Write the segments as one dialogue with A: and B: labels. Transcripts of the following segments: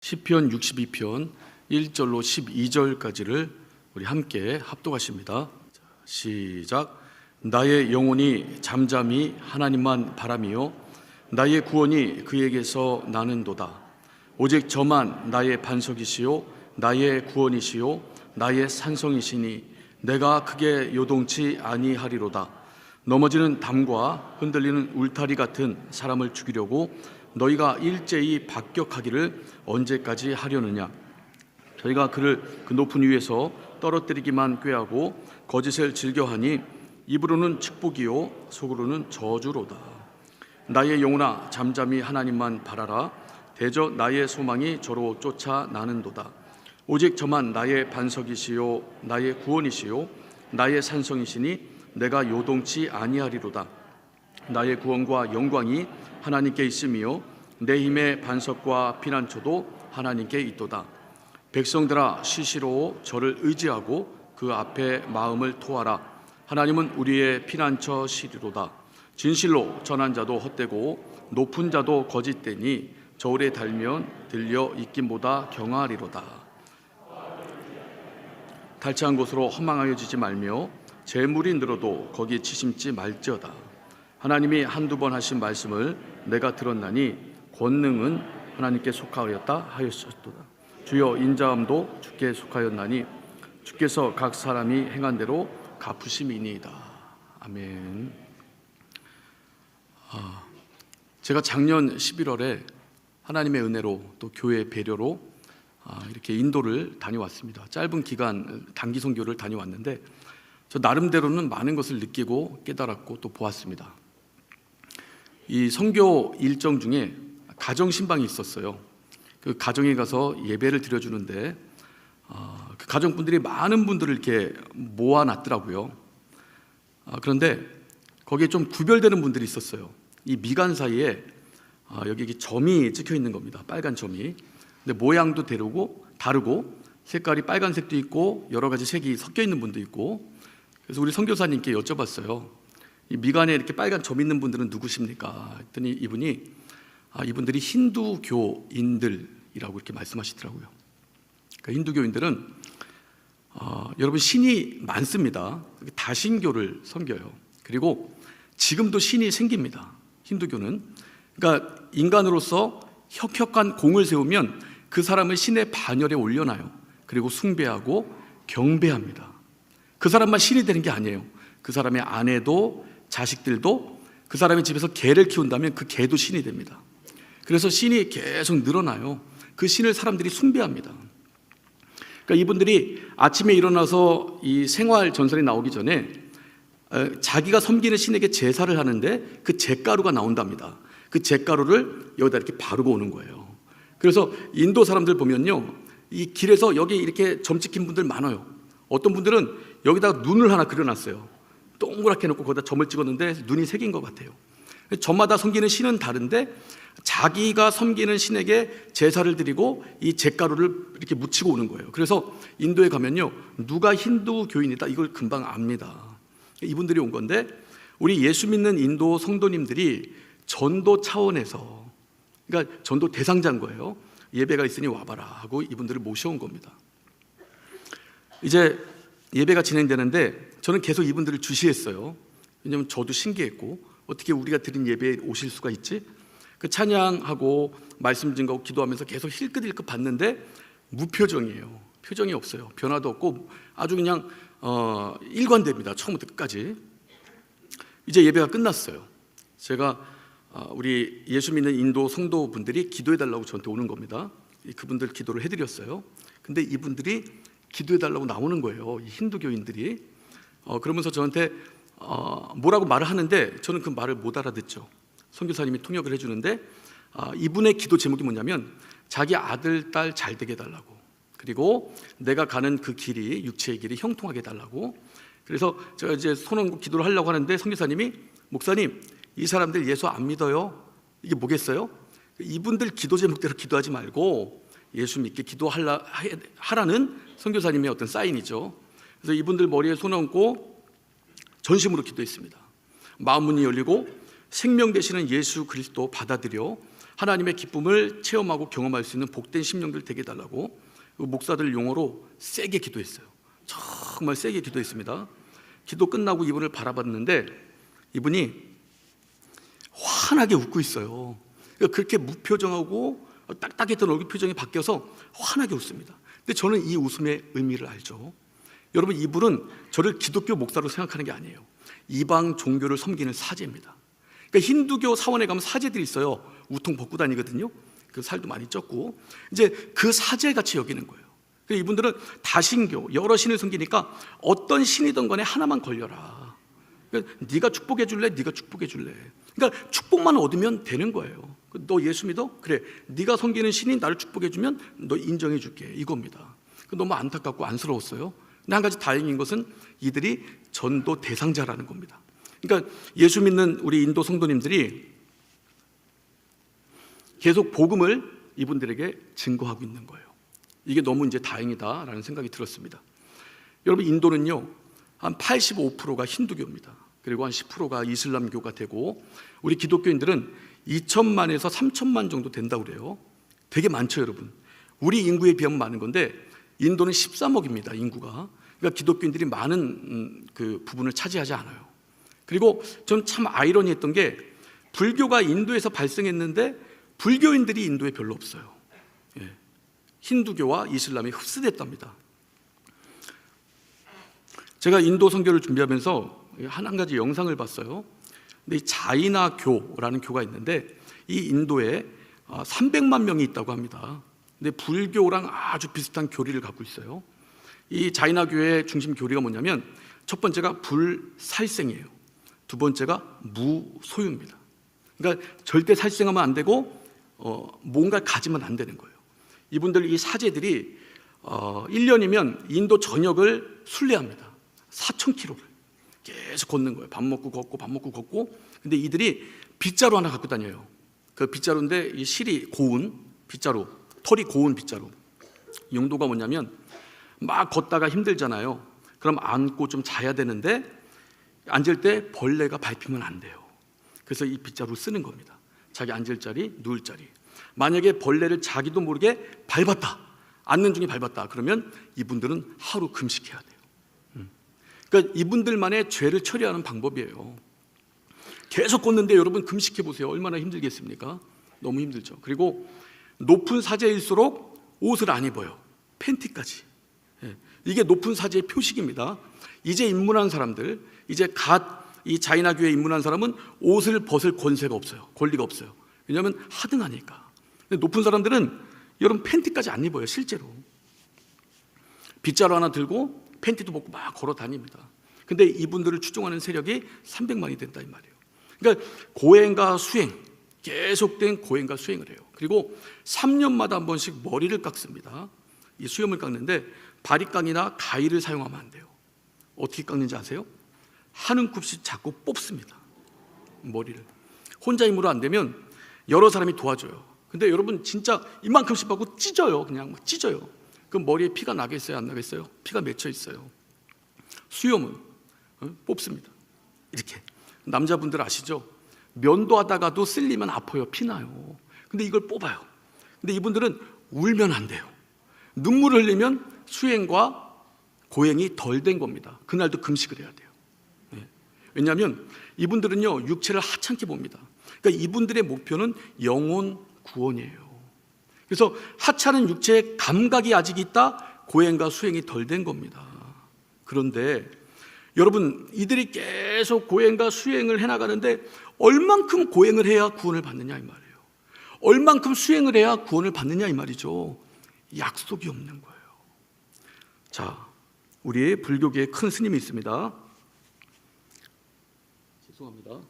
A: 시편 62편 1절로 12절까지를 우리 함께 합독하십니다. 시작. 나의 영혼이 잠잠히 하나님만 바라며 나의 구원이 그에게서 나는도다. 오직 저만 나의 반석이시요 나의 구원이시요 나의 산성이시니 내가 크게 요동치 아니하리로다. 넘어지는 담과 흔들리는 울타리 같은 사람을 죽이려고 너희가 일제히 박격하기를 언제까지 하려느냐. 저희가 그를 그 높은 위에서 떨어뜨리기만 꾀하고 거짓을 즐겨하니 입으로는 축복이요 속으로는 저주로다. 나의 영혼아 잠잠히 하나님만 바라라. 대저 나의 소망이 저로 쫓아나는도다. 오직 저만 나의 반석이시요 나의 구원이시요 나의 산성이시니 내가 요동치 아니하리로다. 나의 구원과 영광이 하나님께 있으며 내 힘의 반석과 피난처도 하나님께 있도다. 백성들아 시시로 저를 의지하고 그 앞에 마음을 토하라. 하나님은 우리의 피난처시리로다. 진실로 전한 자도 헛되고 높은 자도 거짓되니 저울에 달면 들려 있김보다 경하리로다. 탈취한 곳으로 허망하여지지 말며 재물이 늘어도 거기 치심지 말지어다. 하나님이 한두 번 하신 말씀을 내가 들었나니 권능은 하나님께 속하였다 하였었도다. 주여 인자함도 주께 속하였나니 주께서 각 사람이 행한 대로 갚으심이니이다. 아멘. 제가 작년 11월에 하나님의 은혜로 또 교회의 배려로 이렇게 인도를 다녀왔습니다. 짧은 기간 단기 선교를 다녀왔는데 저 나름대로는 많은 것을 느끼고 깨달았고 또 보았습니다. 이 선교 일정 중에 가정 신방이 있었어요. 그 가정에 가서 예배를 드려주는데 그 가정분들이 많은 분들을 이렇게 모아놨더라고요. 그런데 거기에 좀 구별되는 분들이 있었어요. 이 미간 사이에 여기 점이 찍혀 있는 겁니다. 빨간 점이. 근데 모양도 다르고 색깔이 빨간색도 있고 여러 가지 색이 섞여 있는 분도 있고. 그래서 우리 선교사님께 여쭤봤어요. 이 미간에 이렇게 빨간 점 있는 분들은 누구십니까? 했더니 이분들이 힌두교인들이라고 이렇게 말씀하시더라고요. 그러니까 힌두교인들은 여러분 신이 많습니다. 다신교를 섬겨요. 그리고 지금도 신이 생깁니다. 힌두교는. 그러니까 인간으로서 혁혁한 공을 세우면 그 사람을 신의 반열에 올려놔요. 그리고 숭배하고 경배합니다. 그 사람만 신이 되는 게 아니에요. 그 사람의 아내도 자식들도 그 사람의 집에서 개를 키운다면 그 개도 신이 됩니다. 그래서 신이 계속 늘어나요. 그 신을 사람들이 숭배합니다. 그러니까 이분들이 아침에 일어나서 이 생활 전선이 나오기 전에 자기가 섬기는 신에게 제사를 하는데 그 잿가루가 나온답니다. 그 잿가루를 여기다 이렇게 바르고 오는 거예요. 그래서 인도 사람들 보면요, 이 길에서 여기 이렇게 점 찍힌 분들 많아요. 어떤 분들은 여기다가 눈을 하나 그려놨어요. 동그랗게 해놓고 거기다 점을 찍었는데 눈이 색인 것 같아요. 저마다 섬기는 신은 다른데 자기가 섬기는 신에게 제사를 드리고 이 잿가루를 이렇게 묻히고 오는 거예요. 그래서 인도에 가면요, 누가 힌두교인이다 이걸 금방 압니다. 이분들이 온 건데 우리 예수 믿는 인도 성도님들이 전도 차원에서, 그러니까 전도 대상자인 거예요. 예배가 있으니 와봐라 하고 이분들을 모셔온 겁니다. 이제 예배가 진행되는데 저는 계속 이분들을 주시했어요. 왜냐하면 저도 신기했고 어떻게 우리가 드린 예배에 오실 수가 있지? 그 찬양하고 말씀 증거하고 기도하면서 계속 힐끗힐끗 봤는데 무표정이에요. 표정이 없어요. 변화도 없고 아주 그냥 일관됩니다. 처음부터 끝까지. 이제 예배가 끝났어요. 제가 우리 예수 믿는 인도 성도분들이 기도해달라고 저한테 오는 겁니다. 그분들 기도를 해드렸어요. 근데 이분들이 기도해달라고 나오는 거예요. 이 힌두교인들이. 그러면서 저한테 뭐라고 말을 하는데 저는 그 말을 못 알아듣죠. 선교사님이 통역을 해주는데 이분의 기도 제목이 뭐냐면 자기 아들, 딸 잘 되게 해달라고, 그리고 내가 가는 그 길이 육체의 길이 형통하게 해달라고. 그래서 제가 이제 손 얹고 기도를 하려고 하는데 선교사님이 목사님 이 사람들 예수 안 믿어요. 이게 뭐겠어요? 이분들 기도 제목대로 기도하지 말고 예수 믿게 기도하라는 선교사님의 어떤 사인이죠. 그래서 이분들 머리에 손 얹고 전심으로 기도했습니다. 마음 문이 열리고 생명 되시는 예수 그리스도 받아들여 하나님의 기쁨을 체험하고 경험할 수 있는 복된 심령들 되게 해달라고 목사들 용어로 세게 기도했어요. 정말 세게 기도했습니다. 기도 끝나고 이분을 바라봤는데 이분이 환하게 웃고 있어요. 그렇게 무표정하고 딱딱했던 얼굴 표정이 바뀌어서 환하게 웃습니다. 근데 저는 이 웃음의 의미를 알죠. 여러분, 이분은 저를 기독교 목사로 생각하는 게 아니에요. 이방 종교를 섬기는 사제입니다. 그러니까 힌두교 사원에 가면 사제들이 있어요. 우통 벗고 다니거든요. 그 살도 많이 쪘고 이제 그 사제같이 여기는 거예요. 그래서 이분들은 다신교, 여러 신을 섬기니까 어떤 신이든 간에 하나만 걸려라. 그러니까 네가 축복해 줄래? 네가 축복해 줄래? 그러니까 축복만 얻으면 되는 거예요. 너 예수 믿어? 그래, 네가 섬기는 신이 나를 축복해 주면 너 인정해 줄게, 이겁니다. 너무 안타깝고 안쓰러웠어요. 근데 한 가지 다행인 것은 이들이 전도 대상자라는 겁니다. 그러니까 예수 믿는 우리 인도 성도님들이 계속 복음을 이분들에게 증거하고 있는 거예요. 이게 너무 이제 다행이다라는 생각이 들었습니다. 여러분, 인도는요 한 85%가 힌두교입니다. 그리고 한 10%가 이슬람교가 되고 우리 기독교인들은 2천만에서 3천만 정도 된다고 그래요. 되게 많죠, 여러분. 우리 인구에 비하면 많은 건데 인도는 13억입니다, 인구가. 그러니까 기독교인들이 많은 그 부분을 차지하지 않아요. 그리고 전 참 아이러니했던 게 불교가 인도에서 발생했는데 불교인들이 인도에 별로 없어요. 예. 힌두교와 이슬람이 흡수됐답니다. 제가 인도 선교를 준비하면서 한 가지 영상을 봤어요. 근데 이 자이나교라는 교가 있는데 이 인도에 300만 명이 있다고 합니다. 근데 불교랑 아주 비슷한 교리를 갖고 있어요. 이 자이나교의 중심 교리가 뭐냐면 첫 번째가 불살생이에요. 두 번째가 무소유입니다. 그러니까 절대 살생하면 안 되고 뭔가 가지면 안 되는 거예요. 이분들 이 사제들이 1년이면 인도 전역을 순례합니다. 4,000km를 계속 걷는 거예요. 밥 먹고 걷고 밥 먹고 걷고. 근데 이들이 빗자루 하나 갖고 다녀요. 그 빗자루인데 이 실이 고운 빗자루, 털이 고운 빗자루. 용도가 뭐냐면 막 걷다가 힘들잖아요. 그럼 앉고 좀 자야 되는데 앉을 때 벌레가 밟히면 안 돼요. 그래서 이 빗자루 쓰는 겁니다. 자기 앉을 자리, 누울 자리. 만약에 벌레를 자기도 모르게 밟았다, 앉는 중에 밟았다, 그러면 이분들은 하루 금식해야 돼요. 그러니까 이분들만의 죄를 처리하는 방법이에요. 계속 걷는데 여러분 금식해 보세요. 얼마나 힘들겠습니까? 너무 힘들죠. 그리고 높은 사제일수록 옷을 안 입어요. 팬티까지. 이게 높은 사제의 표식입니다. 이제 입문한 사람들, 이제 갓 이 자이나교에 입문한 사람은 옷을 벗을 권세가 없어요. 권리가 없어요. 왜냐하면 하등하니까. 근데 높은 사람들은 여러분 팬티까지 안 입어요. 실제로 빗자루 하나 들고 팬티도 벗고 막 걸어 다닙니다. 근데 이분들을 추종하는 세력이 300만이 된다 이 말이에요. 그러니까 고행과 수행, 계속된 고행과 수행을 해요. 그리고 3년마다 한 번씩 머리를 깎습니다. 이 수염을 깎는데 바리깡이나 가위를 사용하면 안 돼요. 어떻게 깎는지 아세요? 한 움큼씩 자꾸 뽑습니다. 머리를. 혼자 힘으로 안 되면 여러 사람이 도와줘요. 근데 여러분 진짜 이만큼씩 받고 찢어요. 그냥 막 찢어요. 그럼 머리에 피가 나겠어요? 안 나겠어요? 피가 맺혀 있어요. 수염은 뽑습니다. 이렇게. 남자분들 아시죠? 면도하다가도 쓸리면 아파요. 피나요. 근데 이걸 뽑아요. 근데 이분들은 울면 안 돼요. 눈물을 흘리면 수행과 고행이 덜 된 겁니다. 그날도 금식을 해야 돼요. 왜냐하면 이분들은요 육체를 하찮게 봅니다. 그러니까 이분들의 목표는 영혼 구원이에요. 그래서 하찮은 육체의 감각이 아직 있다. 고행과 수행이 덜 된 겁니다. 그런데 여러분 이들이 계속 고행과 수행을 해나가는데 얼만큼 고행을 해야 구원을 받느냐 이 말이에요. 얼만큼 수행을 해야 구원을 받느냐 이 말이죠. 약속이 없는 거예요. 자, 우리 불교계에 큰 스님이 있습니다. 죄송합니다.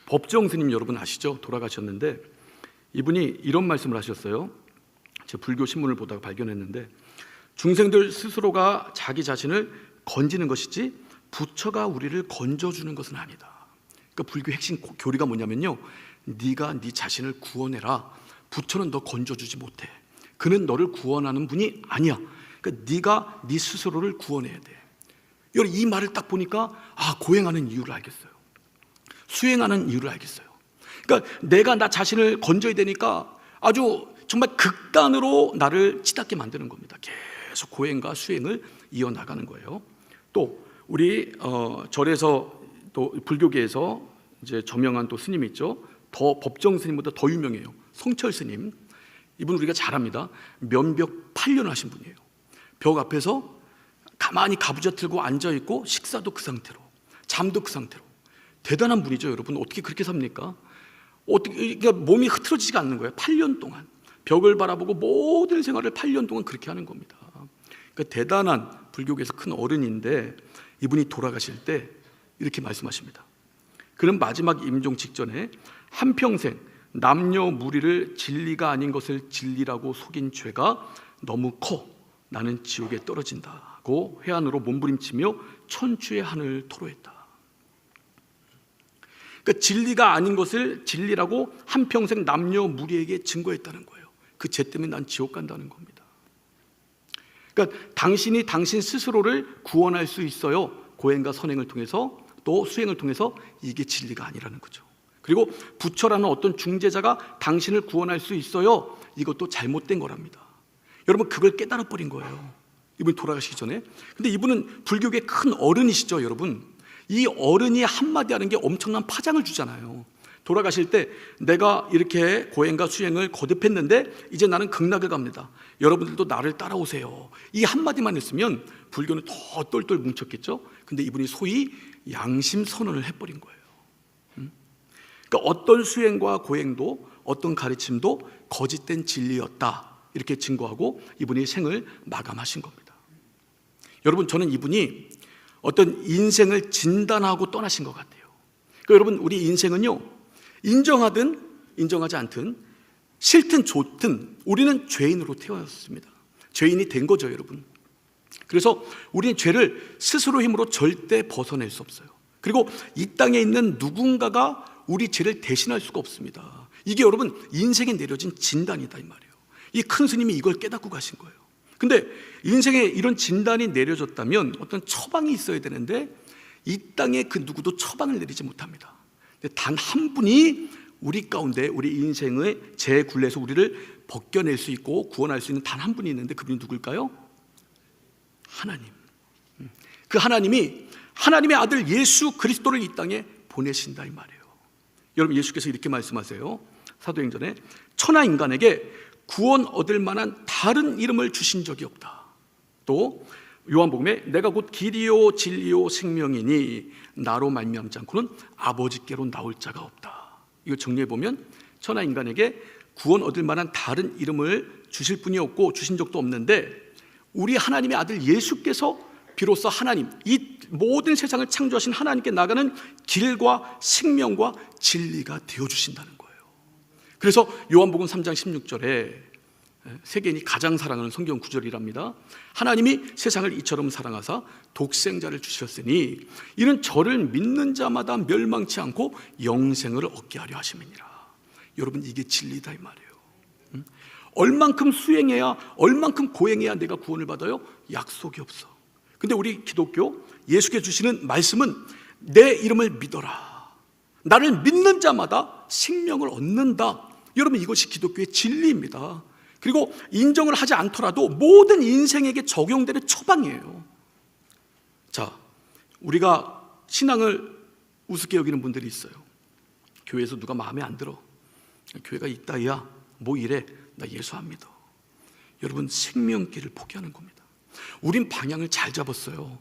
A: 법정 스님 여러분 아시죠? 돌아가셨는데 이분이 이런 말씀을 하셨어요. 제 불교 신문을 보다가 발견했는데 중생들 스스로가 자기 자신을 건지는 것이지 부처가 우리를 건져주는 것은 아니다. 그러니까 불교 핵심 교리가 뭐냐면요, 네가 네 자신을 구원해라. 부처는 너 건져주지 못해. 그는 너를 구원하는 분이 아니야. 그러니까 네가 네 스스로를 구원해야 돼. 여러분 이 말을 딱 보니까 고행하는 이유를 알겠어요. 수행하는 이유를 알겠어요. 그러니까 내가 나 자신을 건져야 되니까 아주 정말 극단으로 나를 치닫게 만드는 겁니다. 계속 고행과 수행을 이어나가는 거예요. 또 우리 절에서 또 불교계에서 이제 저명한 또 스님이 있죠. 더 법정 스님보다 더 유명해요. 성철 스님. 이분 우리가 잘 압니다. 면벽 8년 하신 분이에요. 벽 앞에서 가만히 가부좌 틀고 앉아있고 식사도 그 상태로, 잠도 그 상태로. 대단한 분이죠, 여러분. 어떻게 그렇게 삽니까? 어떻게, 그러니까 몸이 흐트러지지가 않는 거예요. 8년 동안 벽을 바라보고 모든 생활을 8년 동안 그렇게 하는 겁니다. 그러니까 대단한 불교계에서 큰 어른인데 이분이 돌아가실 때 이렇게 말씀하십니다. 그는 마지막 임종 직전에 한평생 남녀 무리를 진리가 아닌 것을 진리라고 속인 죄가 너무 커 나는 지옥에 떨어진다고 회한으로 몸부림치며 천추의 한을 토로했다. 그러니까 진리가 아닌 것을 진리라고 한평생 남녀 무리에게 증거했다는 거예요. 그 죄 때문에 난 지옥 간다는 겁니다. 그러니까 당신이 당신 스스로를 구원할 수 있어요. 고행과 선행을 통해서, 또 수행을 통해서. 이게 진리가 아니라는 거죠. 그리고 부처라는 어떤 중재자가 당신을 구원할 수 있어요. 이것도 잘못된 거랍니다. 여러분, 그걸 깨달아 버린 거예요, 이분이 돌아가시기 전에. 근데 이분은 불교계 큰 어른이시죠, 여러분. 이 어른이 한마디 하는 게 엄청난 파장을 주잖아요. 돌아가실 때 내가 이렇게 고행과 수행을 거듭했는데 이제 나는 극락을 갑니다. 여러분들도 나를 따라오세요. 이 한마디만 했으면 불교는 더 똘똘 뭉쳤겠죠. 근데 이분이 소위 양심 선언을 해버린 거예요. 그러니까 어떤 수행과 고행도, 어떤 가르침도 거짓된 진리였다, 이렇게 증거하고 이분이 생을 마감하신 겁니다. 여러분, 저는 이분이 어떤 인생을 진단하고 떠나신 것 같아요. 그러니까 여러분, 우리 인생은요, 인정하든 인정하지 않든, 싫든 좋든 우리는 죄인으로 태어났습니다. 죄인이 된 거죠, 여러분. 그래서 우리는 죄를 스스로 힘으로 절대 벗어낼 수 없어요. 그리고 이 땅에 있는 누군가가 우리 죄를 대신할 수가 없습니다. 이게 여러분 인생에 내려진 진단이다, 이 말이에요. 이 큰 스님이 이걸 깨닫고 가신 거예요. 근데 인생에 이런 진단이 내려졌다면 어떤 처방이 있어야 되는데 이 땅에 그 누구도 처방을 내리지 못합니다. 단 한 분이 우리 가운데 우리 인생의 제 굴레에서 우리를 벗겨낼 수 있고 구원할 수 있는 단 한 분이 있는데 그분이 누굴까요? 하나님. 그 하나님이 하나님의 아들 예수 그리스도를 이 땅에 보내신다, 이 말이에요. 여러분, 예수께서 이렇게 말씀하세요. 사도행전에 천하 인간에게 구원 얻을 만한 다른 이름을 주신 적이 없다. 또 요한복음에 내가 곧 길이요 진리요 생명이니 나로 말미암지 않고는 아버지께로 나올 자가 없다. 이거 정리해 보면 천하 인간에게 구원 얻을 만한 다른 이름을 주실 분이 없고 주신 적도 없는데 우리 하나님의 아들 예수께서 비로소 하나님, 이 모든 세상을 창조하신 하나님께 나가는 길과 생명과 진리가 되어주신다는 거예요. 그래서 요한복음 3장 16절에 세계인이 가장 사랑하는 성경 구절이랍니다. 하나님이 세상을 이처럼 사랑하사 독생자를 주셨으니 이는 저를 믿는 자마다 멸망치 않고 영생을 얻게 하려 하심이니라. 여러분, 이게 진리다, 이 말이에요. 얼만큼 수행해야, 얼만큼 고행해야 내가 구원을 받아요? 약속이 없어. 근데 우리 기독교 예수께 주시는 말씀은 내 이름을 믿어라, 나를 믿는 자마다 생명을 얻는다. 여러분, 이것이 기독교의 진리입니다. 그리고 인정을 하지 않더라도 모든 인생에게 적용되는 처방이에요. 자, 우리가 신앙을 우습게 여기는 분들이 있어요. 교회에서 누가 마음에 안 들어, 교회가 이따위야, 뭐 이래, 나 예수 안 믿어. 여러분, 생명길을 포기하는 겁니다. 우린 방향을 잘 잡았어요.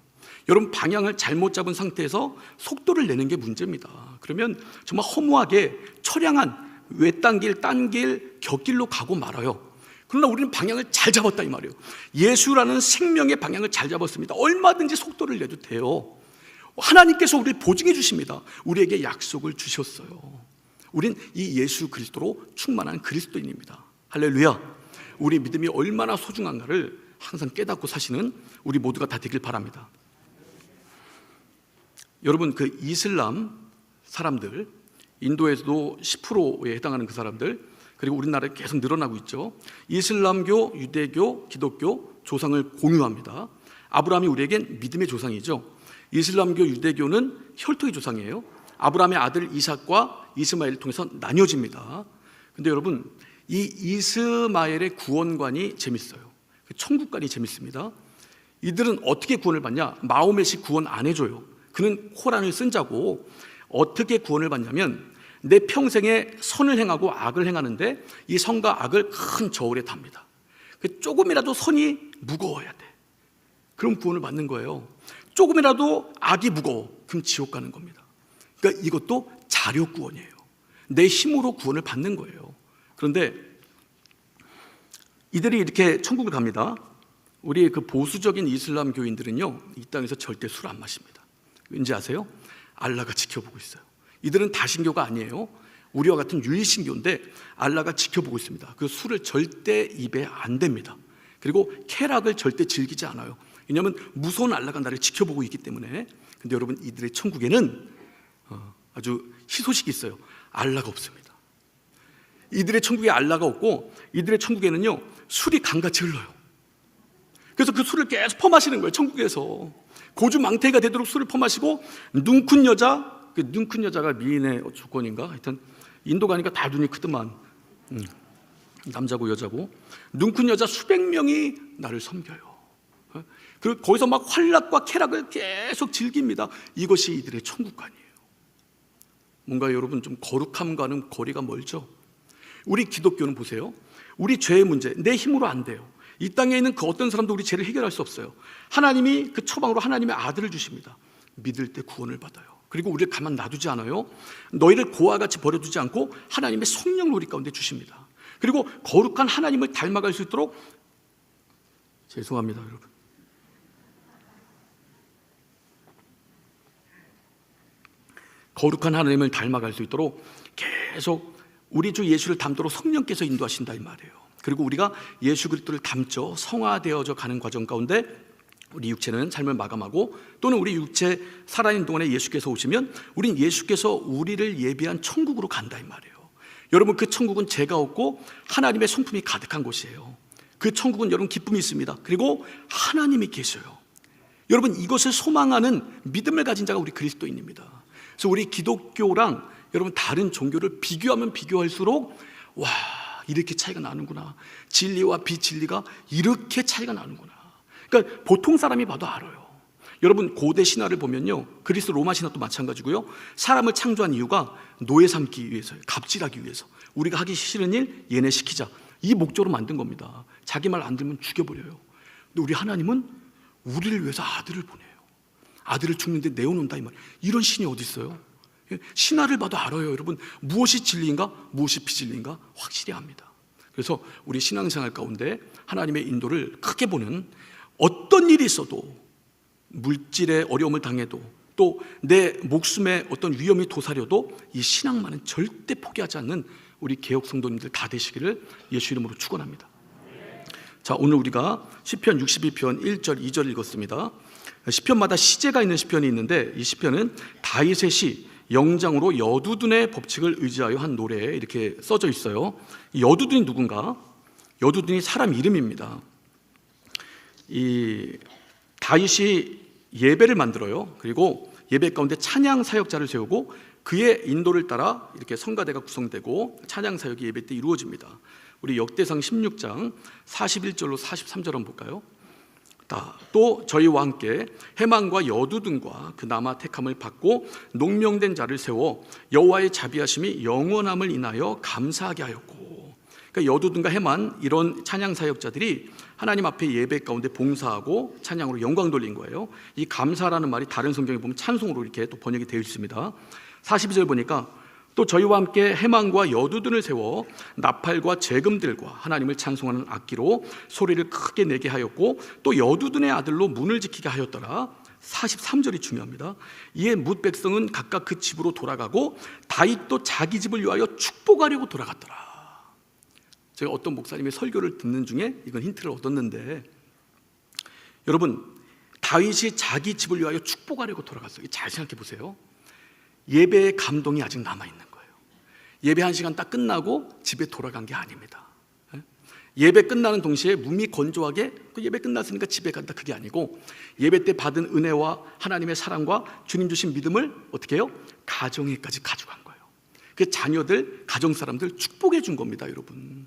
A: 여러분, 방향을 잘못 잡은 상태에서 속도를 내는 게 문제입니다. 그러면 정말 허무하게 처량한 외딴 길, 딴 길, 곁길로 가고 말아요. 그러나 우리는 방향을 잘 잡았다, 이 말이에요. 예수라는 생명의 방향을 잘 잡았습니다. 얼마든지 속도를 내도 돼요. 하나님께서 우리를 보증해 주십니다. 우리에게 약속을 주셨어요. 우린 이 예수 그리스도로 충만한 그리스도인입니다. 할렐루야. 우리 믿음이 얼마나 소중한가를 항상 깨닫고 사시는 우리 모두가 다 되길 바랍니다. 여러분, 그 이슬람 사람들, 인도에서도 10%에 해당하는 그 사람들, 그리고 우리나라에 계속 늘어나고 있죠. 이슬람교, 유대교, 기독교 조상을 공유합니다. 아브라함이 우리에겐 믿음의 조상이죠. 이슬람교, 유대교는 혈통의 조상이에요. 아브라함의 아들 이삭과 이스마엘을 통해서 나뉘어집니다. 근데 여러분, 이 이스마엘의 구원관이 재밌어요. 천국관이 재밌습니다. 이들은 어떻게 구원을 받냐? 마호멧이 구원 안 해줘요. 그는 코란을 쓴 자고, 어떻게 구원을 받냐면 내 평생에 선을 행하고 악을 행하는데 이 선과 악을 큰 저울에 답니다. 조금이라도 선이 무거워야 돼. 그럼 구원을 받는 거예요. 조금이라도 악이 무거워. 그럼 지옥 가는 겁니다. 그러니까 이것도 자력 구원이에요. 내 힘으로 구원을 받는 거예요. 그런데 이들이 이렇게 천국을 갑니다. 우리 그 보수적인 이슬람 교인들은요, 이 땅에서 절대 술 안 마십니다. 왠지 아세요? 알라가 지켜보고 있어요. 이들은 다신교가 아니에요. 우리와 같은 유일신교인데 알라가 지켜보고 있습니다. 그 술을 절대 입에 안 댑니다. 그리고 쾌락을 절대 즐기지 않아요. 왜냐하면 무서운 알라가 나를 지켜보고 있기 때문에. 근데 여러분, 이들의 천국에는 아주 희소식이 있어요. 알라가 없습니다. 이들의 천국에 알라가 없고, 이들의 천국에는요, 술이 강같이 흘러요. 그래서 그 술을 계속 퍼마시는 거예요. 천국에서 고주망태가 되도록 술을 퍼마시고, 눈큰 여자, 그 눈큰 여자가 미인의 조건인가? 하여튼 인도 가니까 다 눈이 크더만. 남자고 여자고. 눈큰 여자 수백 명이 나를 섬겨요. 그리고 거기서 막 환락과 쾌락을 계속 즐깁니다. 이것이 이들의 천국관이에요. 뭔가 여러분 좀 거룩함과는 거리가 멀죠. 우리 기독교는 보세요. 우리 죄의 문제, 내 힘으로 안 돼요. 이 땅에 있는 그 어떤 사람도 우리 죄를 해결할 수 없어요. 하나님이 그 처방으로 하나님의 아들을 주십니다. 믿을 때 구원을 받아요. 그리고 우리를 가만 놔두지 않아요. 너희를 고와 같이 버려두지 않고 하나님의 성령을 우리 가운데 주십니다. 그리고 거룩한 하나님을 닮아갈 수 있도록, 죄송합니다 여러분, 거룩한 하나님을 닮아갈 수 있도록 계속 우리 주 예수를 닮도록 성령께서 인도하신다 이 말이에요. 그리고 우리가 예수 그리스도를 닮죠. 성화되어져 가는 과정 가운데 우리 육체는 삶을 마감하고, 또는 우리 육체 살아있는 동안에 예수께서 오시면 우린 예수께서 우리를 예비한 천국으로 간다 이 말이에요. 여러분, 그 천국은 죄가 없고 하나님의 성품이 가득한 곳이에요. 그 천국은 여러분 기쁨이 있습니다. 그리고 하나님이 계셔요. 여러분, 이것을 소망하는 믿음을 가진 자가 우리 그리스도인입니다. 그래서 우리 기독교랑 여러분 다른 종교를 비교하면 비교할수록, 와, 이렇게 차이가 나는구나. 진리와 비진리가 이렇게 차이가 나는구나. 그러니까 보통 사람이 봐도 알아요. 여러분, 고대 신화를 보면요, 그리스 로마 신화도 마찬가지고요, 사람을 창조한 이유가 노예 삼기 위해서예요. 갑질하기 위해서. 우리가 하기 싫은 일 얘네 시키자, 이 목적으로 만든 겁니다. 자기 말 안 들으면 죽여버려요. 근데 우리 하나님은 우리를 위해서 아들을 보내요. 아들을 죽는데 내어놓는다 이 말. 이런 신이 어디 있어요? 신화를 봐도 알아요. 여러분, 무엇이 진리인가 무엇이 비진리인가 확실히 압니다. 그래서 우리 신앙생활 가운데 하나님의 인도를 크게 보는, 어떤 일이 있어도, 물질의 어려움을 당해도, 또 내 목숨에 어떤 위험이 도사려도 이 신앙만은 절대 포기하지 않는 우리 개혁 성도님들 다 되시기를 예수 이름으로 축원합니다. 자, 오늘 우리가 시편 62편 1절 2절 읽었습니다. 시편마다 시제가 있는 시편이 있는데, 이 시편은 다윗의 시 영장으로 여두둔의 법칙을 의지하여 한 노래에 이렇게 써져 있어요. 여두둔이 누군가? 여두둔이 사람 이름입니다. 이 다윗이 예배를 만들어요. 그리고 예배 가운데 찬양 사역자를 세우고 그의 인도를 따라 이렇게 성가대가 구성되고 찬양 사역이 예배 때 이루어집니다. 우리 역대상 16장 41절로 43절 한번 볼까요? 또 저희와 함께 해만과 여두둔과 그 남아 택함을 받고 농명된 자를 세워 여호와의 자비하심이 영원함을 인하여 감사하게 하였고. 그러니까 여두둔과 해만, 이런 찬양 사역자들이 하나님 앞에 예배 가운데 봉사하고 찬양으로 영광 돌린 거예요. 이 감사라는 말이 다른 성경에 보면 찬송으로 이렇게 또 번역이 되어 있습니다. 42절 보니까 또 저희와 함께 해만과 여두둔을 세워 나팔과 재금들과 하나님을 찬송하는 악기로 소리를 크게 내게 하였고, 또 여두둔의 아들로 문을 지키게 하였더라. 43절이 중요합니다. 이에 뭇 백성은 각각 그 집으로 돌아가고 다윗도 자기 집을 위하여 축복하려고 돌아갔더라. 제가 어떤 목사님의 설교를 듣는 중에 이건 힌트를 얻었는데, 여러분, 다윗이 자기 집을 위하여 축복하려고 돌아갔어요. 잘 생각해 보세요. 예배의 감동이 아직 남아있는 거예요. 예배 1시간 딱 끝나고 집에 돌아간 게 아닙니다. 예배 끝나는 동시에 몸이 건조하게 예배 끝났으니까 집에 간다, 그게 아니고 예배 때 받은 은혜와 하나님의 사랑과 주님 주신 믿음을 어떻게 해요? 가정에까지 가져간 거예요. 그 자녀들, 가정 사람들 축복해 준 겁니다, 여러분.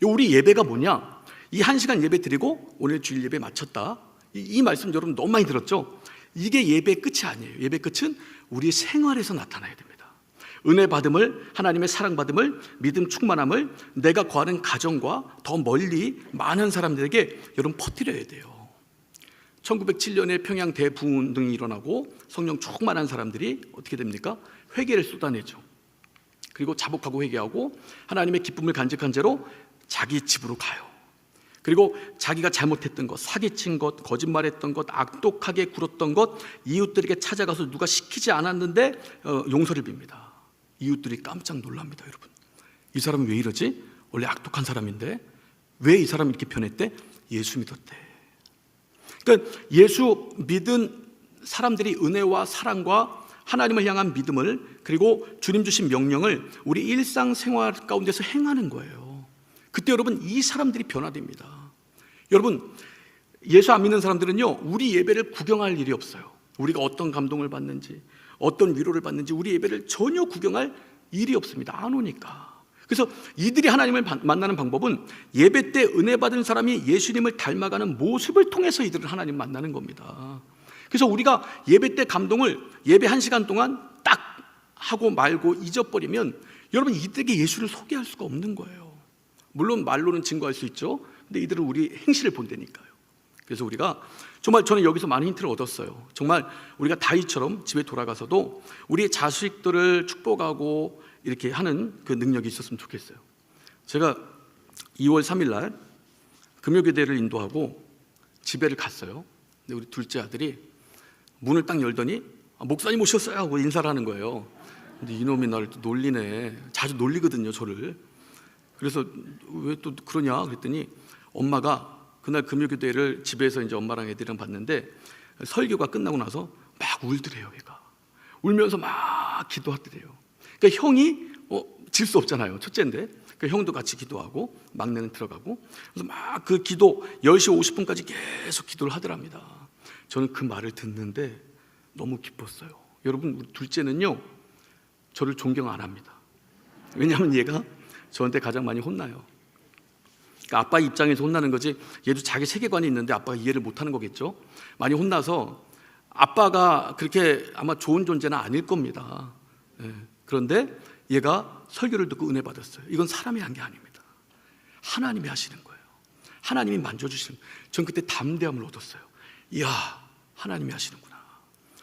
A: 우리 예배가 뭐냐? 이 1시간 예배 드리고 오늘 주일 예배 마쳤다, 이 말씀 여러분 너무 많이 들었죠? 이게 예배의 끝이 아니에요. 예배 끝은 우리 생활에서 나타나야 됩니다. 은혜 받음을, 하나님의 사랑 받음을, 믿음 충만함을 내가 거하는 가정과 더 멀리 많은 사람들에게 여러분 퍼뜨려야 돼요. 1907년에 평양 대부흥운동이 일어나고 성령 충만한 사람들이 어떻게 됩니까? 회개를 쏟아내죠. 그리고 자복하고 회개하고 하나님의 기쁨을 간직한 채로 자기 집으로 가요. 그리고 자기가 잘못했던 것, 사기친 것, 거짓말했던 것, 악독하게 굴었던 것, 이웃들에게 찾아가서 누가 시키지 않았는데 용서를 빕니다. 이웃들이 깜짝 놀랍니다, 여러분. 이 사람은 왜 이러지? 원래 악독한 사람인데 왜 이 사람이 이렇게 변했대? 예수 믿었대. 그러니까 예수 믿은 사람들이 은혜와 사랑과 하나님을 향한 믿음을, 그리고 주님 주신 명령을 우리 일상생활 가운데서 행하는 거예요. 그때 여러분 이 사람들이 변화됩니다. 여러분, 예수 안 믿는 사람들은요, 우리 예배를 구경할 일이 없어요. 우리가 어떤 감동을 받는지, 어떤 위로를 받는지 우리 예배를 전혀 구경할 일이 없습니다. 안 오니까. 그래서 이들이 하나님을 만나는 방법은 예배 때 은혜 받은 사람이 예수님을 닮아가는 모습을 통해서 이들을 하나님 만나는 겁니다. 그래서 우리가 예배 때 감동을 예배 1시간 동안 딱 하고 말고 잊어버리면 여러분 이들에게 예수를 소개할 수가 없는 거예요. 물론 말로는 증거할 수 있죠. 근데 이들은 우리 행실을 본다니까요. 그래서 우리가 정말, 저는 여기서 많은 힌트를 얻었어요. 정말 우리가 다윗처럼 집에 돌아가서도 우리의 자식들을 축복하고 이렇게 하는 그 능력이 있었으면 좋겠어요. 제가 2월 3일 날 금요교대를 인도하고 집에를 갔어요. 근데 우리 둘째 아들이 문을 딱 열더니 목사님 오셨어요 하고 인사를 하는 거예요. 근데 이놈이 나를 또 놀리네. 자주 놀리거든요, 저를. 그래서 왜 또 그러냐 그랬더니 엄마가 그날 금요교대를 집에서 이제 엄마랑 애들이랑 봤는데 설교가 끝나고 나서 막 울더래요. 얘가 울면서 막 기도하더래요. 그러니까 형이 질 수 없잖아요, 첫째인데. 그러니까 형도 같이 기도하고 막내는 들어가고, 그래서 막 그 기도 10시 50분까지 계속 기도를 하더랍니다. 저는 그 말을 듣는데 너무 기뻤어요. 여러분, 우리 둘째는요 저를 존경 안 합니다. 왜냐하면 얘가 저한테 가장 많이 혼나요. 그러니까 아빠 입장에서 혼나는 거지, 얘도 자기 세계관이 있는데 아빠가 이해를 못하는 거겠죠. 많이 혼나서 아빠가 그렇게 아마 좋은 존재는 아닐 겁니다. 그런데 얘가 설교를 듣고 은혜 받았어요. 이건 사람이 한 게 아닙니다. 하나님이 하시는 거예요. 하나님이 만져주시는 거예요. 전 그때 담대함을 얻었어요. 이야, 하나님이 하시는구나.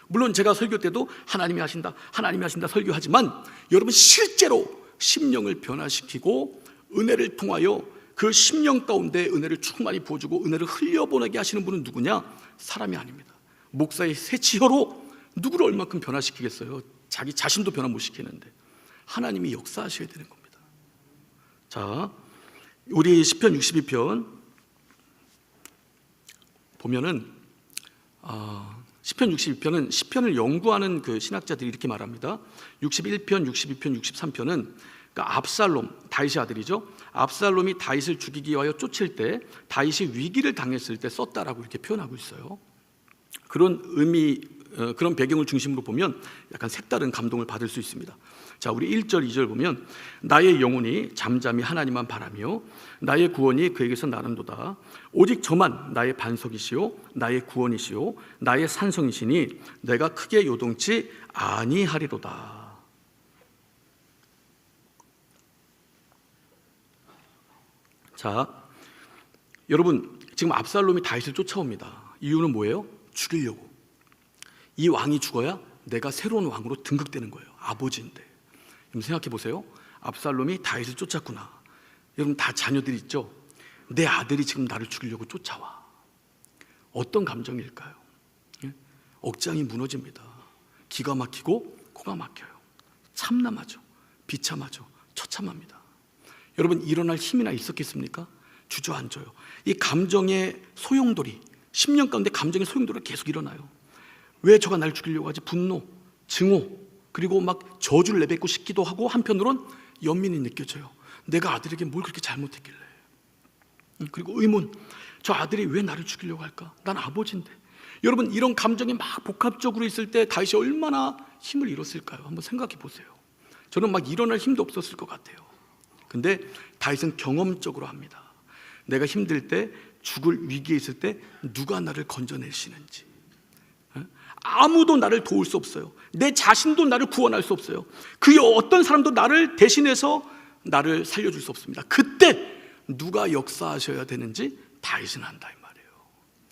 A: 물론 제가 설교 때도 하나님이 하신다, 하나님이 하신다 설교하지만 여러분 실제로 심령을 변화시키고 은혜를 통하여 그 심령 가운데 은혜를 충만히 부어주고 은혜를 흘려보내게 하시는 분은 누구냐? 사람이 아닙니다. 목사의 새치혀로 누구를 얼마큼 변화시키겠어요? 자기 자신도 변화 못 시키는데 하나님이 역사하셔야 되는 겁니다. 자, 우리 시편 62편 보면은 시편 62편은 시편을 연구하는 그 신학자들이 이렇게 말합니다. 61편, 62편, 63편은 그러니까 압살롬, 다윗의 아들이죠. 압살롬이 다윗을 죽이기 위하여 쫓을 때 다윗이 위기를 당했을 때 썼다라고 이렇게 표현하고 있어요. 그런 의미, 그런 배경을 중심으로 보면 약간 색다른 감동을 받을 수 있습니다. 자, 우리 1절, 2절 보면 나의 영혼이 잠잠히 하나님만 바라며 나의 구원이 그에게서 나는도다. 오직 저만 나의 반석이시오 나의 구원이시오 나의 산성이시니 내가 크게 요동치 아니하리로다. 자, 여러분, 지금 압살롬이 다윗을 쫓아옵니다. 이유는 뭐예요? 죽이려고. 이 왕이 죽어야 내가 새로운 왕으로 등극되는 거예요. 아버지인데. 여러분 생각해 보세요. 압살롬이 다윗을 쫓았구나. 여러분 다 자녀들이 있죠. 내 아들이 지금 나를 죽이려고 쫓아와. 어떤 감정일까요? 예? 억장이 무너집니다. 기가 막히고 코가 막혀요. 참남하죠. 비참하죠. 처참합니다. 여러분 일어날 힘이나 있었겠습니까? 주저앉아요. 이 감정의 소용돌이, 10년 가운데 감정의 소용돌이가 계속 일어나요. 왜 저가 날 죽이려고 하지? 분노, 증오, 그리고 막 저주를 내뱉고 싶기도 하고 한편으론 연민이 느껴져요. 내가 아들에게 뭘 그렇게 잘못했길래. 그리고 의문, 저 아들이 왜 나를 죽이려고 할까? 난 아버지인데. 여러분, 이런 감정이 막 복합적으로 있을 때 다윗이 얼마나 힘을 잃었을까요? 한번 생각해 보세요. 저는 막 일어날 힘도 없었을 것 같아요. 근데 다윗은 경험적으로 합니다. 내가 힘들 때, 죽을 위기에 있을 때 누가 나를 건져내시는지. 아무도 나를 도울 수 없어요. 내 자신도 나를 구원할 수 없어요. 그 어떤 사람도 나를 대신해서 나를 살려줄 수 없습니다. 그때 누가 역사하셔야 되는지 다윗은 한다 이 말이에요.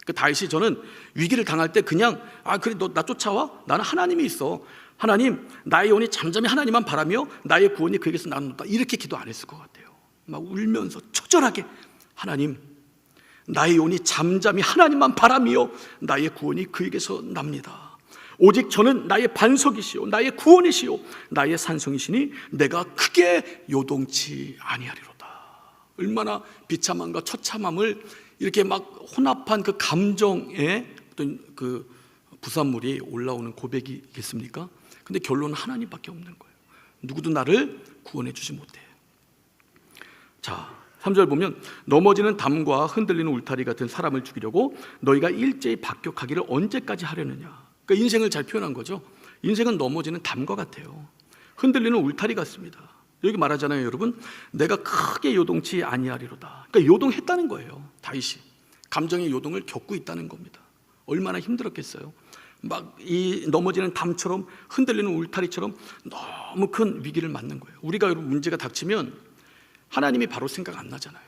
A: 그 다윗이, 저는 위기를 당할 때 그냥 그래 너 나 쫓아와? 나는 하나님이 있어. 하나님, 나의 영혼이 잠잠히 하나님만 바라며 나의 구원이 그에게서 나는다, 이렇게 기도 안 했을 것 같아요. 막 울면서 초절하게, 하나님, 나의 영혼이 잠잠히 하나님만 바라며 나의 구원이 그에게서 납니다. 오직 저는 나의 반석이시오 나의 구원이시오 나의 산성이시니 내가 크게 요동치 아니하리로다. 얼마나 비참함과 처참함을 이렇게 막 혼합한 그 감정의 어떤 그 부산물이 올라오는 고백이겠습니까? 근데 결론은 하나님밖에 없는 거예요. 누구도 나를 구원해 주지 못해. 자, 3절 보면, 넘어지는 담과 흔들리는 울타리 같은 사람을 죽이려고 너희가 일제히 박격하기를 언제까지 하려느냐. 그러니까 인생을 잘 표현한 거죠. 인생은 넘어지는 담과 같아요. 흔들리는 울타리 같습니다. 여기 말하잖아요, 여러분. 내가 크게 요동치 아니하리로다. 그러니까 요동했다는 거예요. 다윗이 감정의 요동을 겪고 있다는 겁니다. 얼마나 힘들었겠어요. 막 이 넘어지는 담처럼, 흔들리는 울타리처럼 너무 큰 위기를 맞는 거예요. 우리가 여러분 문제가 닥치면 하나님이 바로 생각 안 나잖아요.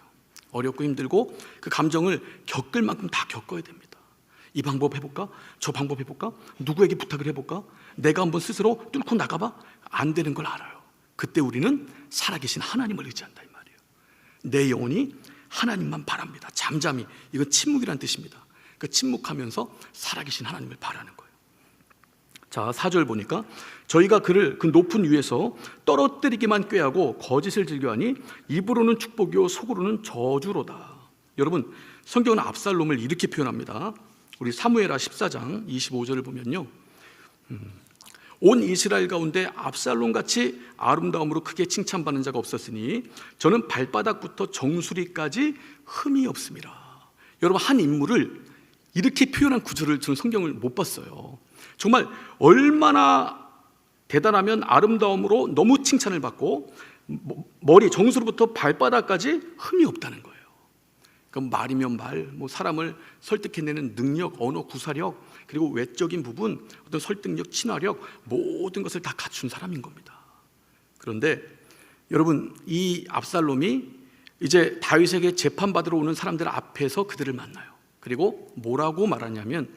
A: 어렵고 힘들고 그 감정을 겪을 만큼 다 겪어야 됩니다. 이 방법 해볼까? 저 방법 해볼까? 누구에게 부탁을 해볼까? 내가 한번 스스로 뚫고 나가봐? 안 되는 걸 알아요. 그때 우리는 살아계신 하나님을 의지한다 이 말이에요. 내 영혼이 하나님만 바랍니다. 잠잠히, 이건 침묵이란 뜻입니다. 그 침묵하면서 살아계신 하나님을 바라는 거예요. 자, 4절 보니까, 저희가 그를 그 높은 위에서 떨어뜨리기만 꾀하고 거짓을 즐겨하니 입으로는 축복이요 속으로는 저주로다. 여러분, 성경은 압살롬을 이렇게 표현합니다. 우리 사무엘하 14장 25절을 보면요, 온 이스라엘 가운데 압살롬같이 아름다움으로 크게 칭찬받는 자가 없었으니 저는 발바닥부터 정수리까지 흠이 없습니다. 여러분, 한 인물을 이렇게 표현한 구절을 저는 성경을 못 봤어요. 정말 얼마나 대단하면 아름다움으로 너무 칭찬을 받고 머리 정수로부터 발바닥까지 흠이 없다는 거예요. 그럼 말이면 말, 사람을 설득해내는 능력, 언어 구사력, 그리고 외적인 부분, 어떤 설득력, 친화력, 모든 것을 다 갖춘 사람인 겁니다. 그런데 여러분, 이 압살롬이 이제 다윗에게 재판받으러 오는 사람들 앞에서 그들을 만나요. 그리고 뭐라고 말하냐면,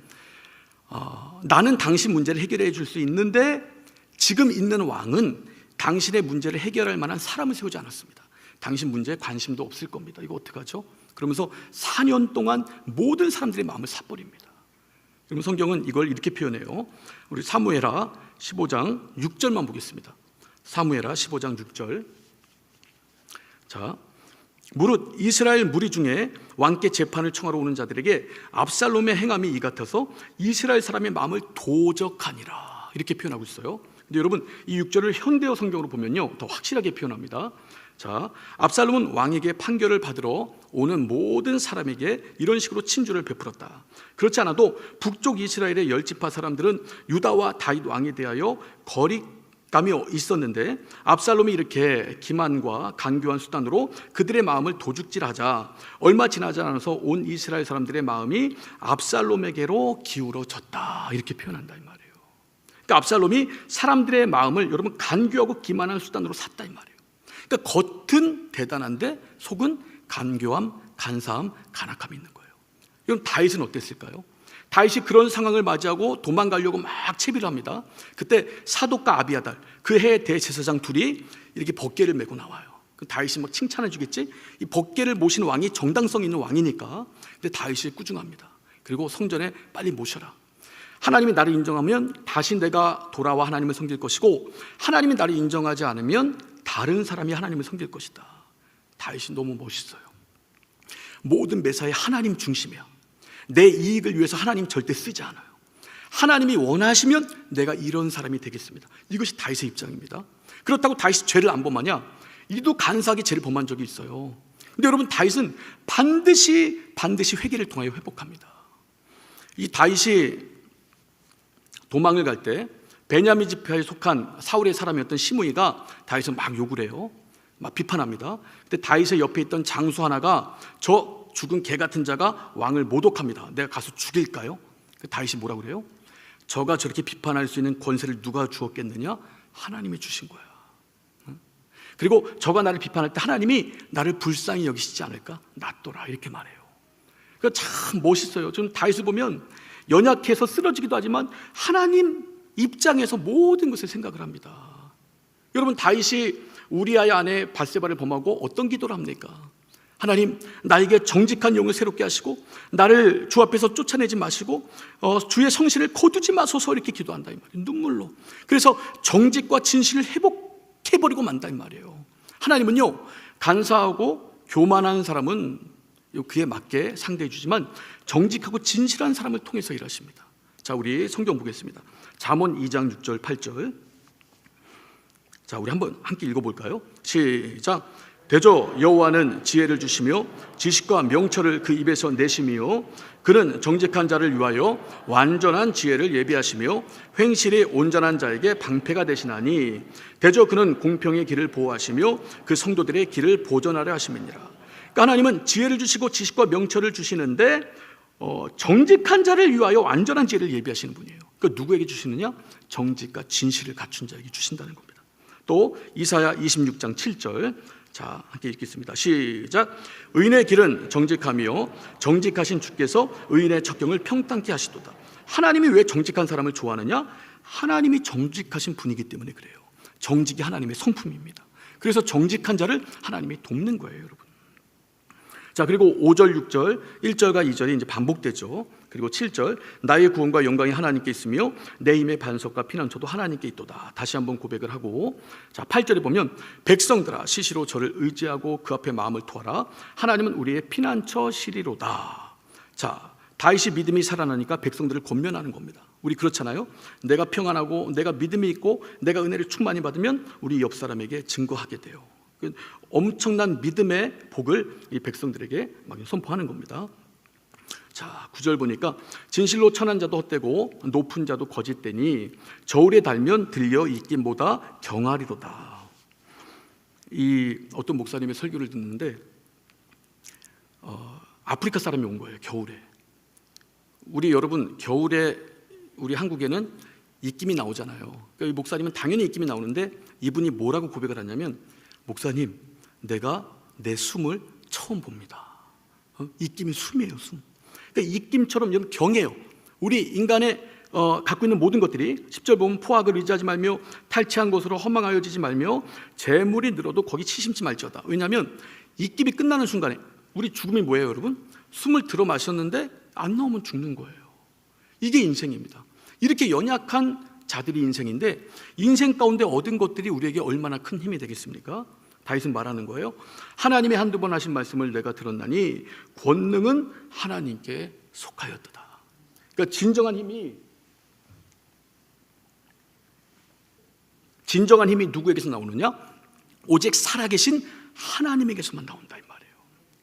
A: 나는 당신 문제를 해결해 줄 수 있는데 지금 있는 왕은 당신의 문제를 해결할 만한 사람을 세우지 않았습니다. 당신 문제에 관심도 없을 겁니다. 이거 어떡하죠? 그러면서 4년 동안 모든 사람들의 마음을 사버립니다. 그럼 성경은 이걸 이렇게 표현해요. 우리 사무엘하 15장 6절만 보겠습니다. 사무엘하 15장 6절. 자, 무릇 이스라엘 무리 중에 왕께 재판을 청하러 오는 자들에게 압살롬의 행함이 이 같아서 이스라엘 사람의 마음을 도적하니라, 이렇게 표현하고 있어요. 근데 여러분, 이 6절을 현대어 성경으로 보면요, 더 확실하게 표현합니다. 자, 압살롬은 왕에게 판결을 받으러 오는 모든 사람에게 이런 식으로 친주를 베풀었다. 그렇지 않아도 북쪽 이스라엘의 10지파 사람들은 유다와 다윗 왕에 대하여 거리감이 있었는데 압살롬이 이렇게 기만과 간교한 수단으로 그들의 마음을 도둑질하자 얼마 지나지 않아서 온 이스라엘 사람들의 마음이 압살롬에게로 기울어졌다, 이렇게 표현한다 이 말이에요. 그러니까 압살롬이 사람들의 마음을 여러분 간교하고 기만한 수단으로 샀다 이 말이에요. 그러니까 겉은 대단한데 속은 간교함, 간사함, 간악함이 있는 거예요. 여러분, 다윗은 어땠을까요? 다윗이 그런 상황을 맞이하고 도망가려고 막 채비를 합니다. 그때 사독과 아비아달, 그 해의 대제사장 둘이 이렇게 법궤를 메고 나와요. 다윗이 막 칭찬해 주겠지? 이 법궤를 모신 왕이 정당성 있는 왕이니까. 근데 다윗이 꾸중합니다. 그리고 성전에 빨리 모셔라. 하나님이 나를 인정하면 다시 내가 돌아와 하나님을 섬길 것이고, 하나님이 나를 인정하지 않으면 다른 사람이 하나님을 섬길 것이다. 다윗이 너무 멋있어요. 모든 매사에 하나님 중심이야. 내 이익을 위해서 하나님 절대 쓰지 않아요. 하나님이 원하시면 내가 이런 사람이 되겠습니다. 이것이 다윗의 입장입니다. 그렇다고 다윗이 죄를 안 범하냐? 이도 간사하게 죄를 범한 적이 있어요. 근데 여러분, 다윗은 반드시 회개를 통하여 회복합니다. 이 다윗이 도망을 갈 때 베냐민 지파에 속한 사울의 사람이었던 시므이가 다윗을 막 욕을 해요. 막 비판합니다. 근데 다윗의 옆에 있던 장수 하나가 저 죽은 개 같은 자가 왕을 모독합니다. 내가 가서 죽일까요? 다윗이 뭐라고 그래요? 저가 저렇게 비판할 수 있는 권세를 누가 주었겠느냐? 하나님이 주신 거야. 그리고 저가 나를 비판할 때 하나님이 나를 불쌍히 여기시지 않을까? 놔둬라, 이렇게 말해요. 그러니까 참 멋있어요. 저는 다윗을 보면 연약해서 쓰러지기도 하지만 하나님 입장에서 모든 것을 생각을 합니다. 여러분, 다윗이 우리아의 아내 밧세바를 범하고 어떤 기도를 합니까? 하나님, 나에게 정직한 영을 새롭게 하시고 나를 주 앞에서 쫓아내지 마시고 주의 성실을 거두지 마소서, 이렇게 기도한다 이 말이에요. 눈물로. 그래서 정직과 진실을 회복해버리고 만다 이 말이에요. 하나님은요, 간사하고 교만한 사람은 그에 맞게 상대해 주지만 정직하고 진실한 사람을 통해서 일하십니다. 자, 우리 성경 보겠습니다. 잠언 2장 6절 8절. 자, 우리 한번 함께 읽어볼까요? 시작. 대저 여호와는 지혜를 주시며 지식과 명철을 그 입에서 내시며 그는 정직한 자를 위하여 완전한 지혜를 예비하시며 횡실이 온전한 자에게 방패가 되시나니 대저 그는 공평의 길을 보호하시며 그 성도들의 길을 보전하려 하심이니라. 그러니까 하나님은 지혜를 주시고 지식과 명철을 주시는데 정직한 자를 위하여 완전한 지혜를 예비하시는 분이에요. 그러니까 누구에게 주시느냐? 정직과 진실을 갖춘 자에게 주신다는 겁니다. 또 이사야 26장 7절. 자, 함께 읽겠습니다. 시작. 의인의 길은 정직하며 정직하신 주께서 의인의 적경을 평탄케 하시도다. 하나님이 왜 정직한 사람을 좋아하느냐? 하나님이 정직하신 분이기 때문에 그래요. 정직이 하나님의 성품입니다. 그래서 정직한 자를 하나님이 돕는 거예요, 여러분. 자, 그리고 5절, 6절, 1절과 2절이 이제 반복되죠. 그리고 7절, 나의 구원과 영광이 하나님께 있으며 내 힘의 반석과 피난처도 하나님께 있도다. 다시 한번 고백을 하고, 자, 8절에 보면 백성들아 시시로 저를 의지하고 그 앞에 마음을 두어라. 하나님은 우리의 피난처 시리로다. 자, 다윗이 믿음이 살아나니까 백성들을 권면하는 겁니다. 우리 그렇잖아요. 내가 평안하고 내가 믿음이 있고 내가 은혜를 충만히 받으면 우리 옆 사람에게 증거하게 돼요. 엄청난 믿음의 복을 이 백성들에게 막 선포하는 겁니다. 자, 9절 보니까 진실로 천한 자도 헛되고 높은 자도 거짓되니 저울에 달면 들려 있기보다 경하리로다. 이 어떤 목사님의 설교를 듣는데 아프리카 사람이 온 거예요. 겨울에. 우리 여러분, 겨울에 우리 한국에는 입김이 나오잖아요. 그러니까 이 목사님은 당연히 입김이 나오는데 이분이 뭐라고 고백을 하냐면, 목사님, 내가 내 숨을 처음 봅니다. 입김이 숨이에요, 숨. 그러니까 입김처럼 여러분 경해요. 우리 인간의 갖고 있는 모든 것들이 10절 보면 포악을 의지하지 말며 탈취한 것으로 허망하여지지 말며 재물이 늘어도 거기 치심치 말지어다. 왜냐하면 입김이 끝나는 순간에 우리 죽음이 뭐예요, 여러분? 숨을 들어 마셨는데 안 나오면 죽는 거예요. 이게 인생입니다. 이렇게 연약한 자들이 인생인데 인생 가운데 얻은 것들이 우리에게 얼마나 큰 힘이 되겠습니까? 다윗은 말하는 거예요. 하나님이 한두 번 하신 말씀을 내가 들었나니 권능은 하나님께 속하였도다. 그러니까 진정한 힘이 누구에게서 나오느냐? 오직 살아계신 하나님에게서만 나온다 이 말이에요.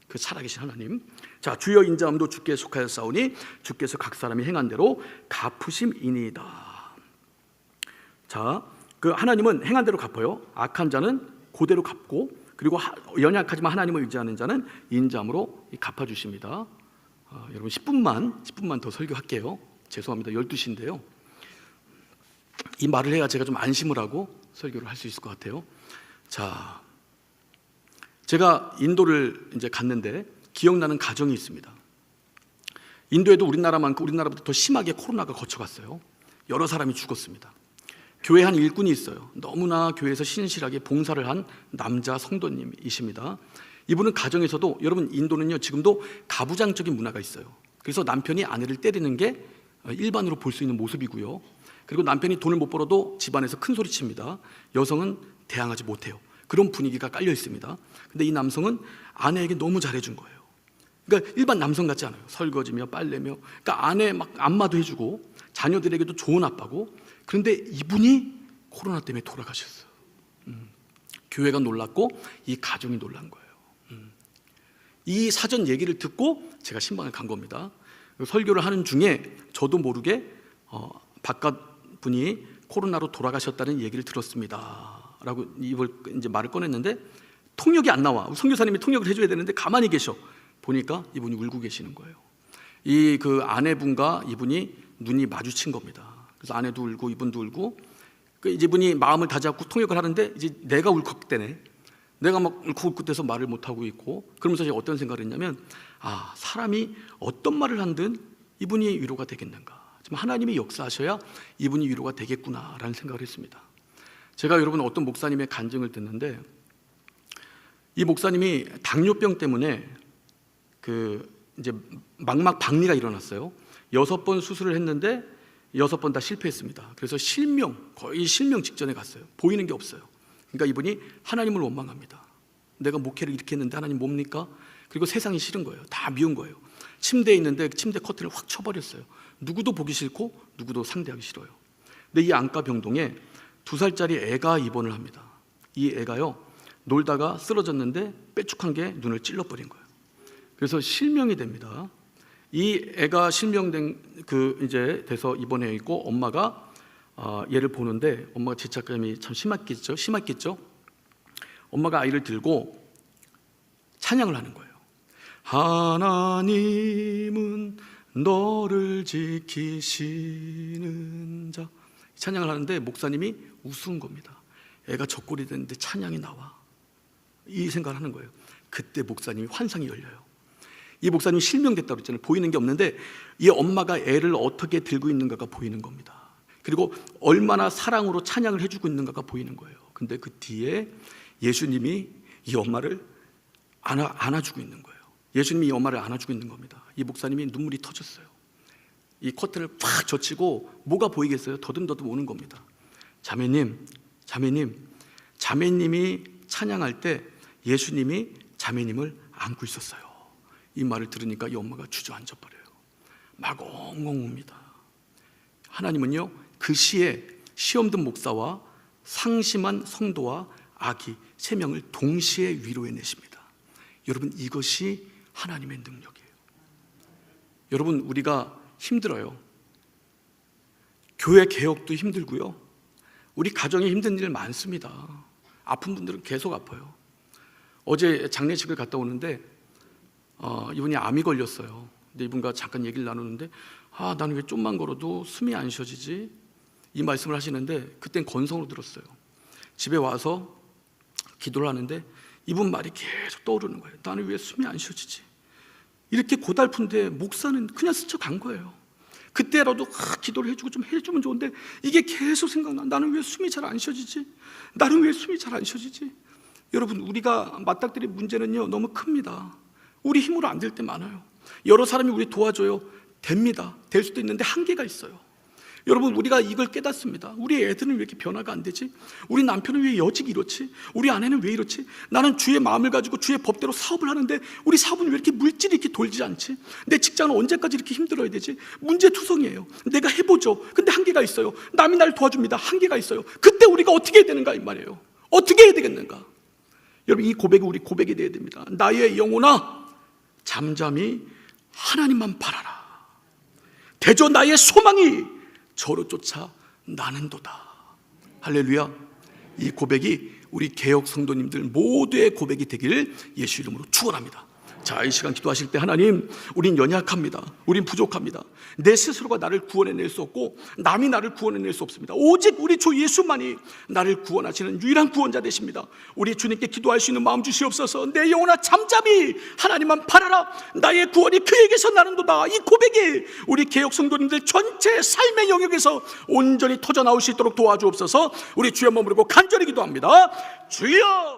A: 그 살아계신 하나님. 자, 주여 인자함도 주께 속하였사오니 주께서 각 사람이 행한 대로 갚으심이니이다. 자, 그 하나님은 행한 대로 갚아요. 악한 자는 그대로 갚고, 그리고 연약하지만 하나님을 의지하는 자는 인자함으로 갚아주십니다. 여러분 10분만 더 설교할게요. 죄송합니다. 12시인데요. 이 말을 해야 제가 좀 안심을 하고 설교를 할 수 있을 것 같아요. 자, 제가 인도를 이제 갔는데 기억나는 가정이 있습니다. 인도에도 우리나라보다 더 심하게 코로나가 거쳐갔어요. 여러 사람이 죽었습니다. 교회 한 일꾼이 있어요. 너무나 교회에서 신실하게 봉사를 한 남자 성도님이십니다. 이분은 가정에서도, 여러분 인도는요 지금도 가부장적인 문화가 있어요. 그래서 남편이 아내를 때리는 게 일반으로 볼 수 있는 모습이고요. 그리고 남편이 돈을 못 벌어도 집안에서 큰 소리 칩니다. 여성은 대항하지 못해요. 그런 분위기가 깔려 있습니다. 근데 이 남성은 아내에게 너무 잘해준 거예요. 그러니까 일반 남성 같지 않아요. 설거지며 빨래며, 그러니까 아내 막 안마도 해주고 자녀들에게도 좋은 아빠고. 그런데 이분이 코로나 때문에 돌아가셨어요. 교회가 놀랐고 이 가정이 놀란 거예요. 이 사전 얘기를 듣고 제가 신방을 간 겁니다. 설교를 하는 중에 저도 모르게 바깥 분이 코로나로 돌아가셨다는 얘기를 들었습니다 라고 입을 이제 말을 꺼냈는데 통역이 안 나와. 선교사님이 통역을 해줘야 되는데 가만히 계셔. 보니까 이분이 울고 계시는 거예요. 이 그 아내분과 이분이 눈이 마주친 겁니다. 그래서 아내도 울고 이분도 울고, 이제 이분이 마음을 다잡고 통역을 하는데 이제 내가 울컥대네. 내가 막 울컥울컥대서 말을 못 하고 있고, 그러면서 제가 어떤 생각을 했냐면, 사람이 어떤 말을 한든 이분이 위로가 되겠는가. 지금 하나님이 역사하셔야 이분이 위로가 되겠구나라는 생각을 했습니다. 제가 여러분 어떤 목사님의 간증을 듣는데, 이 목사님이 당뇨병 때문에 이제 망막 박리가 일어났어요. 6번 수술을 했는데 6번 다 실패했습니다. 그래서 거의 실명 직전에 갔어요. 보이는 게 없어요. 그러니까 이분이 하나님을 원망합니다. 내가 목회를 이렇게 했는데 하나님 뭡니까? 그리고 세상이 싫은 거예요. 다 미운 거예요. 침대에 있는데 침대 커튼을 확 쳐버렸어요. 누구도 보기 싫고 누구도 상대하기 싫어요. 근데 이 안과 병동에 2살짜리 애가 입원을 합니다. 이 애가요, 놀다가 쓰러졌는데 빼쭉한 게 눈을 찔러버린 거예요. 그래서 실명이 됩니다. 이 애가 실명된 이제 돼서 입원해 있고, 엄마가 얘를 보는데 엄마가 죄책감이 참 심했겠죠. 엄마가 아이를 들고 찬양을 하는 거예요. 하나님은 너를 지키시는 자. 찬양을 하는데 목사님이 우스운 겁니다. 애가 젖골이 됐는데 찬양이 나와. 이 생각을 하는 거예요. 그때 목사님이 환상이 열려요. 이 목사님이 실명됐다고 했잖아요. 보이는 게 없는데 이 엄마가 애를 어떻게 들고 있는가가 보이는 겁니다. 그리고 얼마나 사랑으로 찬양을 해주고 있는가가 보이는 거예요. 근데 그 뒤에 예수님이 이 엄마를 안아주고 있는 거예요. 예수님이 이 엄마를 안아주고 있는 겁니다. 이 목사님이 눈물이 터졌어요. 이 커튼을 팍 젖히고 뭐가 보이겠어요? 더듬더듬 오는 겁니다. 자매님이 찬양할 때 예수님이 자매님을 안고 있었어요. 이 말을 들으니까 이 엄마가 주저앉아 버려요. 막 엉엉 웁니다. 하나님은요, 그 시에 시험 든 목사와 상심한 성도와 아기 3명을 동시에 위로해내십니다. 여러분, 이것이 하나님의 능력이에요. 여러분, 우리가 힘들어요. 교회 개혁도 힘들고요, 우리 가정에 힘든 일 많습니다. 아픈 분들은 계속 아파요. 어제 장례식을 갔다 오는데 이분이 암이 걸렸어요. 근데 이분과 잠깐 얘기를 나누는데 나는 왜 좀만 걸어도 숨이 안 쉬어지지? 이 말씀을 하시는데 그땐 건성으로 들었어요. 집에 와서 기도를 하는데 이분 말이 계속 떠오르는 거예요. 나는 왜 숨이 안 쉬어지지? 이렇게 고달픈데 목사는 그냥 스쳐간 거예요. 그때라도 기도를 해주고 좀 해주면 좋은데 이게 계속 생각나. 나는 왜 숨이 잘 안 쉬어지지? 여러분, 우리가 맞닥뜨린 문제는요, 너무 큽니다. 우리 힘으로 안 될 때 많아요. 여러 사람이 우리 도와줘요. 됩니다. 될 수도 있는데 한계가 있어요. 여러분, 우리가 이걸 깨닫습니다. 우리 애들은 왜 이렇게 변화가 안 되지? 우리 남편은 왜 여직이 이렇지? 우리 아내는 왜 이렇지? 나는 주의 마음을 가지고 주의 법대로 사업을 하는데 우리 사업은 왜 이렇게 물질이 이렇게 돌지 않지? 내 직장은 언제까지 이렇게 힘들어야 되지? 문제투성이에요. 내가 해보죠. 근데 한계가 있어요. 남이 날 도와줍니다. 한계가 있어요. 그때 우리가 어떻게 해야 되는가 이 말이에요. 어떻게 해야 되겠는가? 여러분, 이 고백이 우리 고백이 돼야 됩니다. 나의 영혼아, 잠잠히 하나님만 바라라. 대저 나의 소망이 저로 쫓아 나는도다. 할렐루야. 이 고백이 우리 개혁 성도님들 모두의 고백이 되기를 예수 이름으로 축원합니다. 자, 이 시간 기도하실 때 하나님, 우린 연약합니다. 우린 부족합니다. 내 스스로가 나를 구원해낼 수 없고 남이 나를 구원해낼 수 없습니다. 오직 우리 주 예수만이 나를 구원하시는 유일한 구원자 되십니다. 우리 주님께 기도할 수 있는 마음 주시옵소서. 내 영혼아, 잠잠히 하나님만 바라라. 나의 구원이 그에게서 나는도다. 이 고백이 우리 개혁 성도님들 전체 삶의 영역에서 온전히 터져나올 수 있도록 도와주옵소서. 우리 주여 머무르고 간절히 기도합니다. 주여.